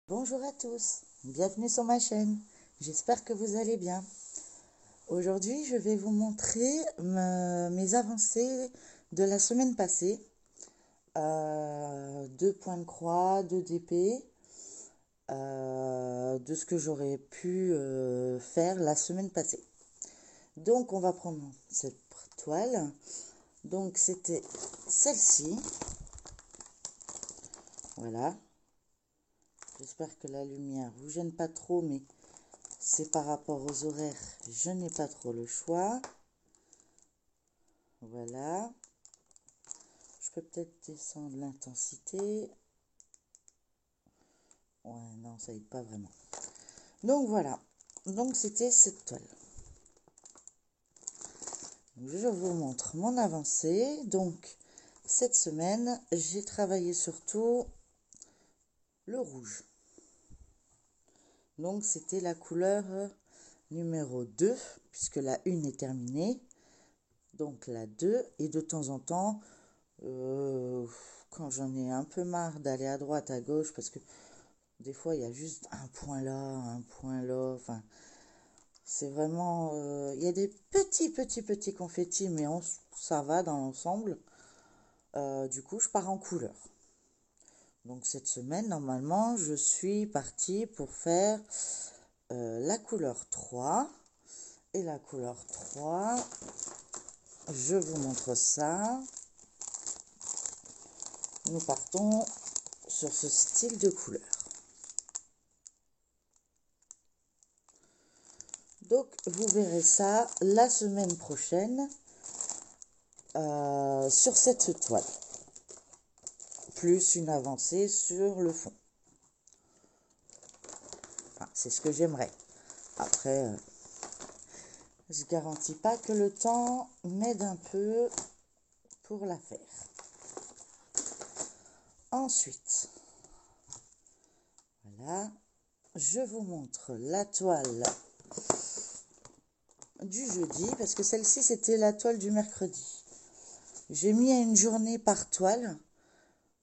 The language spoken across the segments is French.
Bonjour à tous, bienvenue sur ma chaîne, j'espère que vous allez bien. Aujourd'hui je vais vous montrer mes avancées de la semaine passée. 2 points de croix, 2 d'épée, de ce que j'aurais pu faire la semaine passée. Donc on va prendre cette toile, donc c'était celle-ci, voilà. J'espère que la lumière vous gêne pas trop, mais c'est par rapport aux horaires, je n'ai pas trop le choix. Voilà. Je peux peut-être descendre l'intensité. Ouais, non, ça aide pas vraiment. Donc voilà. Donc c'était cette toile. Je vous montre mon avancée. Donc cette semaine, j'ai travaillé surtout le rouge. Donc c'était la couleur numéro 2, puisque la 1 est terminée. Donc la 2, et de temps en temps, quand j'en ai un peu marre d'aller à droite, à gauche, parce que des fois il y a juste un point là, enfin c'est vraiment, il y a des petits confettis, mais ça va dans l'ensemble. Du coup je pars en couleur. Donc cette semaine normalement je suis partie pour faire la couleur 3, et la couleur 3, je vous montre ça. Nous partons sur ce style de couleur. Donc vous verrez ça la semaine prochaine sur cette toile, plus une avancée sur le fond. Enfin, c'est ce que j'aimerais. Après, je garantis pas que le temps m'aide un peu pour la faire. Ensuite, voilà, je vous montre la toile du jeudi, parce que celle-ci c'était la toile du mercredi. J'ai mis à une journée par toile,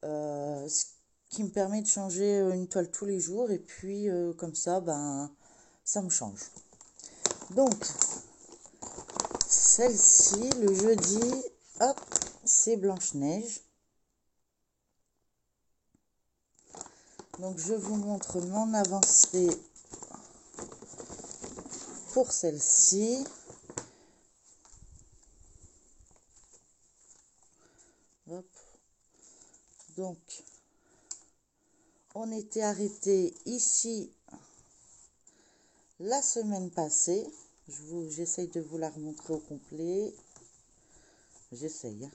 ce qui me permet de changer une toile tous les jours, et puis comme ça, ben, ça me change. Donc, celle-ci, le jeudi, hop, c'est Blanche-Neige. Donc, je vous montre mon avancée pour celle-ci. Hop. Donc, on était arrêté ici la semaine passée. J'essaye de vous la remontrer au complet. J'essaye.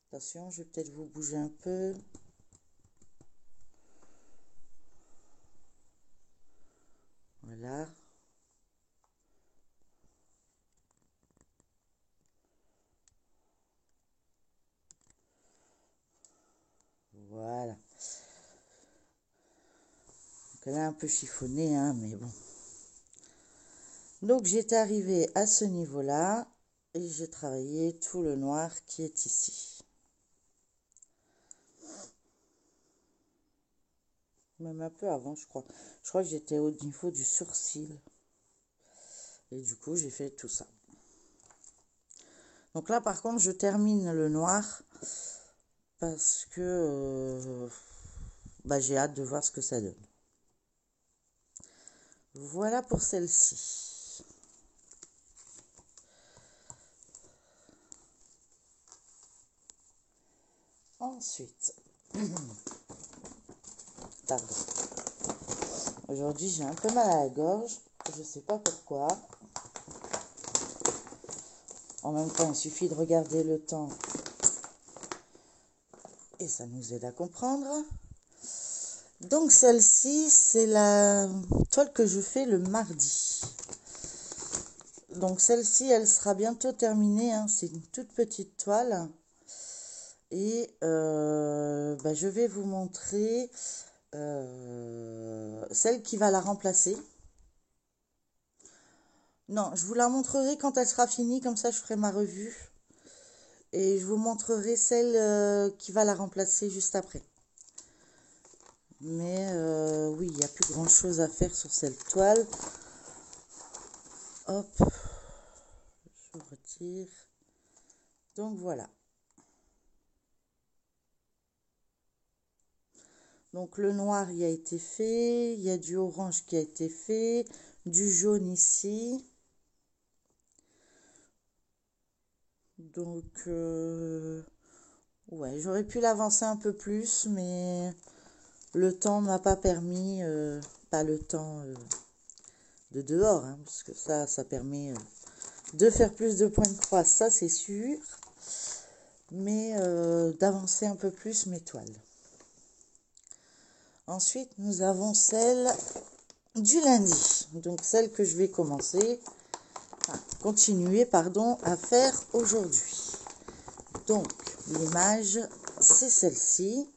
Attention, je vais peut-être vous bouger un peu. Voilà. Voilà. Donc, elle est un peu chiffonnée, hein, mais bon. Donc, j'étais arrivée à ce niveau-là et j'ai travaillé tout le noir qui est ici. Même un peu avant, je crois. Je crois que j'étais au niveau du sourcil. Et du coup, j'ai fait tout ça. Donc là, par contre, je termine le noir parce que bah, j'ai hâte de voir ce que ça donne. Voilà pour celle-ci. Ensuite, pardon. Aujourd'hui, j'ai un peu mal à la gorge. Je sais pas pourquoi. En même temps, il suffit de regarder le temps et ça nous aide à comprendre. Donc celle-ci, c'est la toile que je fais le mardi. Donc celle-ci, elle sera bientôt terminée, hein. C'est une toute petite toile. Et bah, je vais vous montrer celle qui va la remplacer. Non, je vous la montrerai quand elle sera finie, comme ça je ferai ma revue. Et je vous montrerai celle qui va la remplacer juste après. Mais oui, il n'y a plus grand chose à faire sur cette toile. Hop, je retire. Donc voilà. Donc le noir il a été fait, il y a du orange qui a été fait, du jaune ici. Donc ouais, j'aurais pu l'avancer un peu plus, mais le temps m'a pas permis, pas le temps de dehors, hein, parce que ça permet de faire plus de points de croix, ça c'est sûr, mais d'avancer un peu plus mes toiles. Ensuite, nous avons celle du lundi, donc celle que je vais continuer à faire aujourd'hui. Donc, l'image, c'est celle-ci.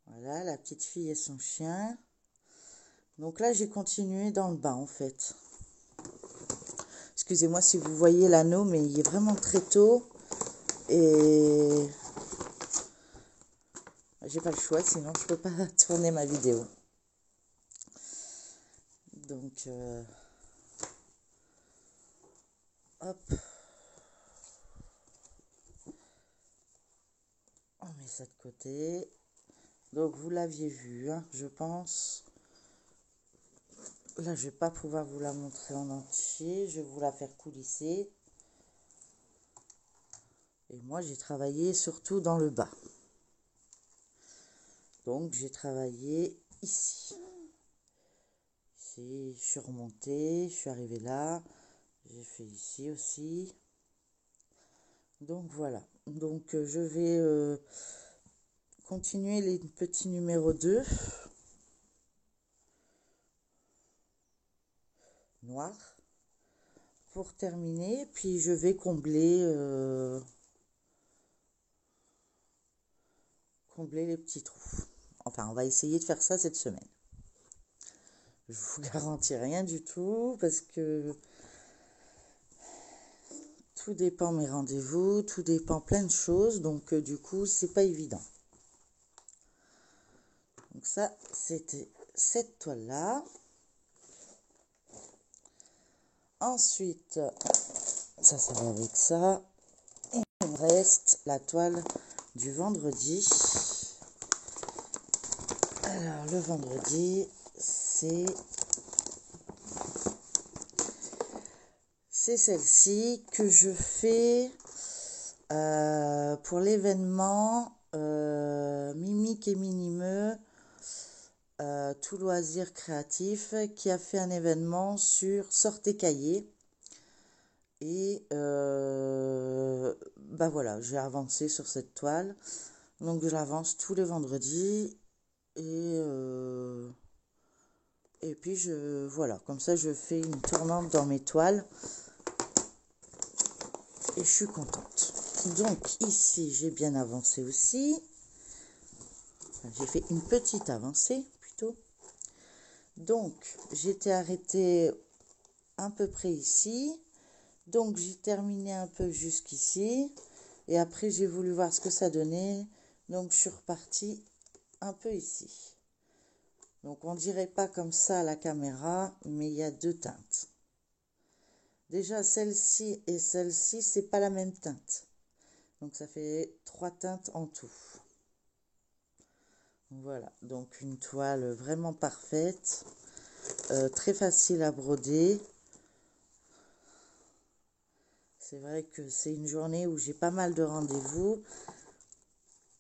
Voilà, la petite fille et son chien. Donc là, j'ai continué dans le bas, en fait. Excusez-moi si vous voyez l'anneau, mais il est vraiment très tôt. Et j'ai pas le choix, sinon je peux pas tourner ma vidéo. Donc, hop. On met ça de côté. Donc, vous l'aviez vu, hein, je pense. Là, je vais pas pouvoir vous la montrer en entier. Je vais vous la faire coulisser. Et moi, j'ai travaillé surtout dans le bas. Donc, j'ai travaillé ici. Ici, je suis remontée, je suis arrivée là. J'ai fait ici aussi. Donc, voilà. Donc, je vais continuer les petits numéros 2. Noir. Pour terminer, puis je vais combler les petits trous. Enfin, on va essayer de faire ça cette semaine. Je vous garantis rien du tout parce que tout dépend mes rendez-vous, tout dépend plein de choses, donc du coup, c'est pas évident. Donc ça, c'était cette toile-là. Ensuite, ça va avec ça. Et il me reste la toile du vendredi. Alors, le vendredi, c'est celle-ci que je fais pour l'événement Mimique et Minimeux tout loisir créatif qui a fait un événement sur Sortez Cahier. Et bah voilà, j'ai avancé sur cette toile. Donc je l'avance tous les vendredis. Et puis voilà, comme ça je fais une tournante dans mes toiles. Et je suis contente. Donc ici j'ai bien avancé aussi. Enfin, j'ai fait une petite avancée plutôt. Donc j'étais arrêtée à peu près ici. Donc j'ai terminé un peu jusqu'ici. Et après j'ai voulu voir ce que ça donnait. Donc je suis repartie un peu ici. Donc on dirait pas comme ça à la caméra, mais il y a deux teintes. Déjà celle-ci et celle-ci, c'est pas la même teinte. Donc ça fait 3 teintes en tout. Voilà, donc une toile vraiment parfaite, très facile à broder. C'est vrai que c'est une journée où j'ai pas mal de rendez-vous,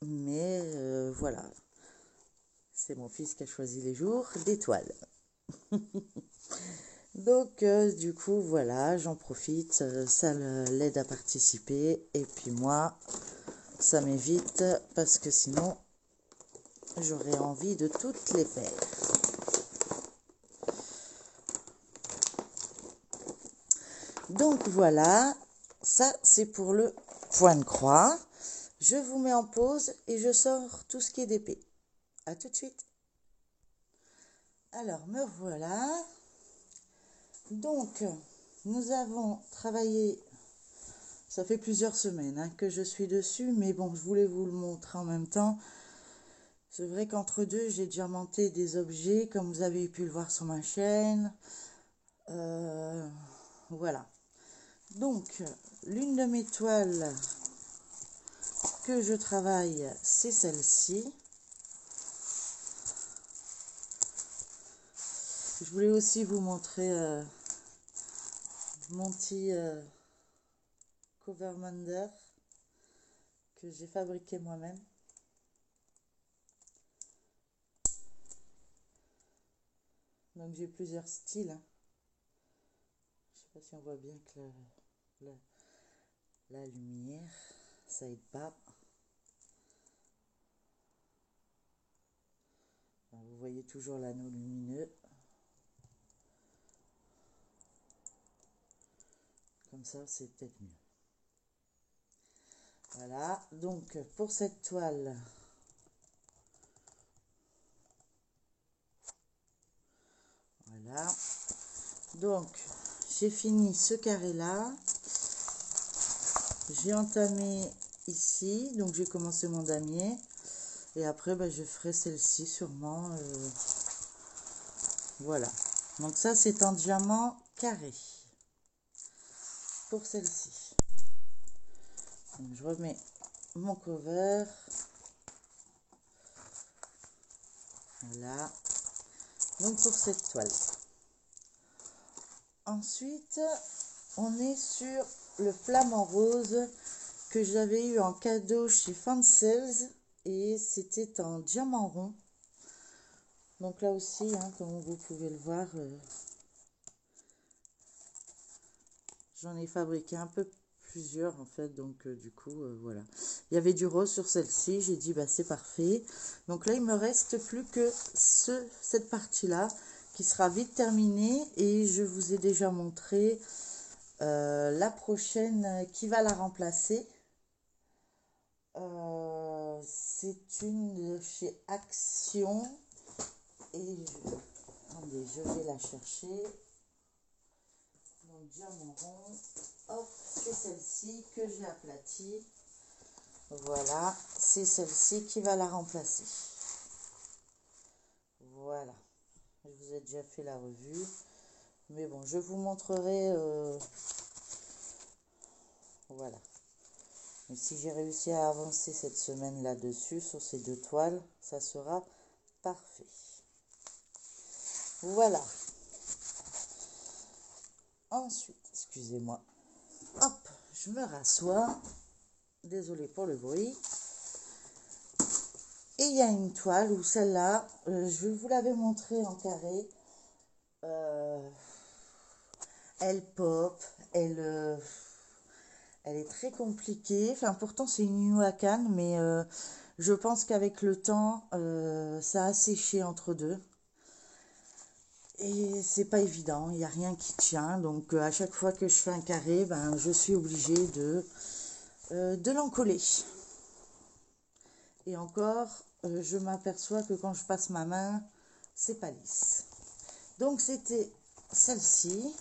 mais voilà, c'est mon fils qui a choisi les jours des toiles. Donc du coup voilà, j'en profite, ça l'aide à participer et puis moi ça m'évite parce que sinon j'aurais envie de toutes les faire. Donc voilà, ça c'est pour le point de croix. Je vous mets en pause et je sors tout ce qui est d'épée. À tout de suite. Alors me voilà. Donc nous avons travaillé Ça fait plusieurs semaines hein, que je suis dessus, mais bon, je voulais vous le montrer en même temps. C'est vrai qu'entre deux, j'ai déjà monté des objets, comme vous avez pu le voir sur ma chaîne. Voilà. Donc, l'une de mes toiles que je travaille, c'est celle-ci. Je voulais aussi vous montrer mon petit covermander que j'ai fabriqué moi-même. Donc j'ai plusieurs styles. Hein. Je sais pas si on voit bien que la lumière, ça aide pas. Alors, vous voyez toujours l'anneau lumineux. Comme ça, c'est peut-être mieux. Voilà, donc pour cette toile, voilà. Donc, j'ai fini ce carré-là. J'ai entamé ici, donc j'ai commencé mon damier. Et après, ben, je ferai celle-ci sûrement. Voilà. Donc ça, c'est en diamant carré. Pour celle-ci. Donc, je remets mon cover. Voilà. Donc pour cette toile. Ensuite, on est sur le flamant rose que j'avais eu en cadeau chez Fansels et c'était en diamant rond. Donc là aussi, hein, comme vous pouvez le voir, j'en ai fabriqué un peu plusieurs en fait, donc du coup, voilà. Il y avait du rose sur celle-ci, j'ai dit bah c'est parfait. Donc là, il me reste plus que cette partie-là qui sera vite terminée et je vous ai déjà montré la prochaine qui va la remplacer. C'est une de chez Action et attendez, je vais la chercher. Donc diamant rond, hop, c'est celle-ci que j'ai aplatie. Voilà, c'est celle-ci qui va la remplacer. Voilà, je vous ai déjà fait la revue, mais bon, je vous montrerai. Voilà. Et si j'ai réussi à avancer cette semaine là-dessus, sur ces deux toiles, ça sera parfait. Voilà. Ensuite, excusez-moi, hop, je me rassois. Désolée pour le bruit. Et il y a une toile où celle-là, je vous l'avais montré en carré. Elle pop, elle est très compliquée. Enfin, pourtant, c'est une Nuacan, mais je pense qu'avec le temps, ça a séché entre deux. Et c'est pas évident, il n'y a rien qui tient. Donc, à chaque fois que je fais un carré, ben, je suis obligée de l'encoller. Et encore, je m'aperçois que quand je passe ma main, c'est pas lisse. Donc, c'était celle-ci.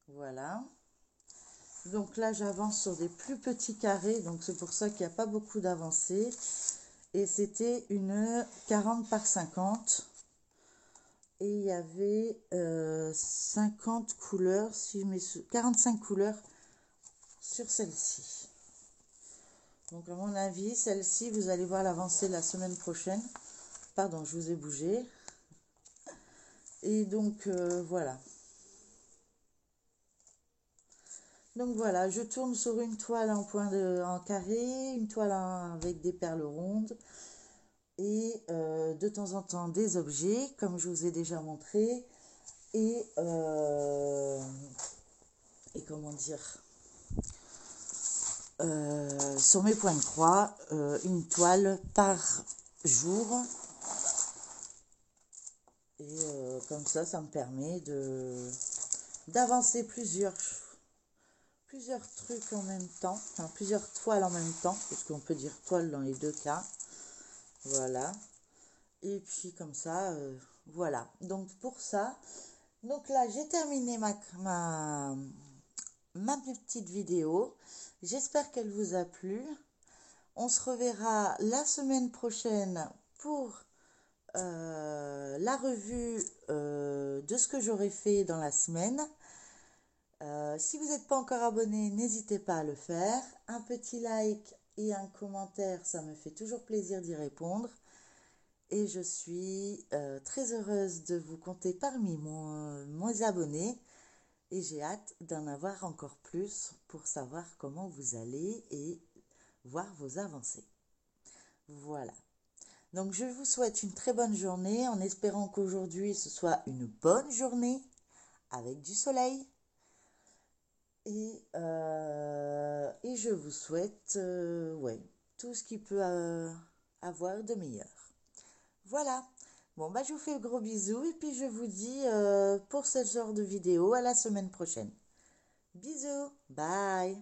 Voilà. Donc là, j'avance sur des plus petits carrés, donc c'est pour ça qu'il n'y a pas beaucoup d'avancée. Et c'était une 40 par 50. Et il y avait 50 couleurs, si je mets 45 couleurs sur celle-ci. Donc à mon avis, celle-ci, vous allez voir l'avancée la semaine prochaine. Pardon, je vous ai bougé. Et donc voilà. Donc voilà, je tourne sur une toile en carré, une toile avec des perles rondes et de temps en temps des objets, comme je vous ai déjà montré. Et comment dire, sur mes points de croix, une toile par jour. Et comme ça me permet d'avancer plusieurs trucs en même temps, enfin plusieurs toiles en même temps, parce qu'on peut dire toile dans les deux cas. Voilà. Et puis comme ça, voilà. Donc pour ça, donc là j'ai terminé ma petite vidéo. J'espère qu'elle vous a plu. On se reverra la semaine prochaine pour la revue de ce que j'aurai fait dans la semaine. Si vous n'êtes pas encore abonné, n'hésitez pas à le faire. Un petit like et un commentaire, ça me fait toujours plaisir d'y répondre. Et je suis très heureuse de vous compter parmi mes abonnés. Et j'ai hâte d'en avoir encore plus pour savoir comment vous allez et voir vos avancées. Voilà. Donc je vous souhaite une très bonne journée en espérant qu'aujourd'hui ce soit une bonne journée avec du soleil. Et je vous souhaite ouais, tout ce qui peut avoir de meilleur. Voilà. Bon, bah, je vous fais gros bisous et puis je vous dis pour ce genre de vidéo à la semaine prochaine. Bisous. Bye.